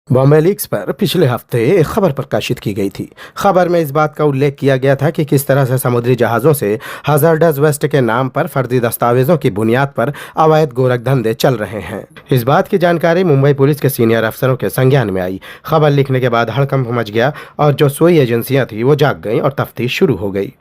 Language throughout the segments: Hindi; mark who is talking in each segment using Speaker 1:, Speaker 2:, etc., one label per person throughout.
Speaker 1: बॉम्बे लीक्स पर पिछले हफ्ते एक खबर प्रकाशित की गई थी। खबर में इस बात का उल्लेख किया गया था कि किस तरह से समुद्री जहाज़ों से हज़ारडस वेस्ट के नाम पर फर्जी दस्तावेजों की बुनियाद पर अवैध गोरख धंधे चल रहे हैं। इस बात की जानकारी मुंबई पुलिस के सीनियर अफसरों के संज्ञान में आई। खबर लिखने के बाद हड़कंप मच गया और जो सुई एजेंसियां थी वो जाग गईं और तफ्तीश शुरू हो गई।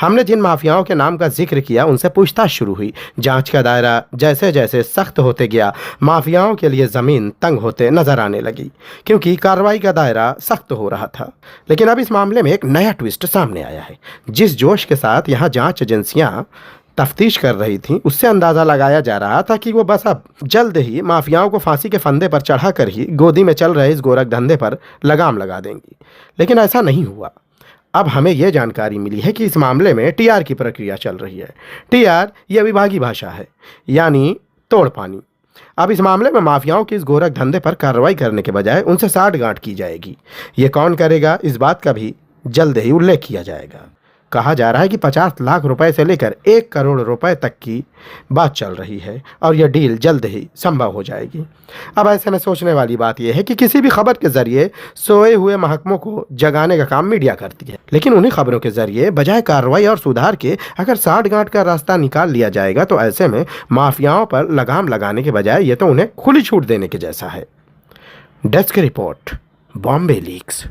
Speaker 1: हमने जिन माफियाओं के नाम का जिक्र किया उनसे पूछताछ शुरू हुई। जांच का दायरा जैसे जैसे सख्त होते गया, माफियाओं के लिए जमीन तंग होते नजर आने लगी, क्योंकि कार्रवाई का दायरा सख्त हो रहा था। लेकिन अब इस मामले में एक नया ट्विस्ट सामने आया है। जिस जोश के साथ यहाँ जांच एजेंसियां तफ्तीश कर रही थीं, उससे अंदाजा लगाया जा रहा था कि वो बस अब जल्द ही माफियाओं को फांसी के फंदे पर चढ़ाकर ही गोदी में चल रहे इस गोरख धंधे पर लगाम लगा देंगी। लेकिन ऐसा नहीं हुआ। अब हमें यह जानकारी मिली है कि इस मामले में टीआर की प्रक्रिया चल रही है। टीआर यह विभागीय भाषा है, यानी तोड़ पानी। अब इस मामले में माफियाओं के इस गोरख धंधे पर कार्रवाई करने के बजाय उनसे साठगांठ की जाएगी। ये कौन करेगा, इस बात का भी जल्द ही उल्लेख किया जाएगा। कहा जा रहा है कि 50 लाख रुपए से लेकर 1 करोड़ रुपए तक की बात चल रही है और यह डील जल्द ही संभव हो जाएगी। अब ऐसे में सोचने वाली बात यह है कि किसी भी खबर के जरिए सोए हुए महकमों को जगाने का काम मीडिया करती है, लेकिन उन्हीं खबरों के जरिए बजाय कार्रवाई और सुधार के अगर साठगांठ का रास्ता निकाल लिया जाएगा तो ऐसे में माफियाओं पर लगाम लगाने के बजाय ये तो उन्हें खुली छूट देने के जैसा है। Desk report, Bombay leaks.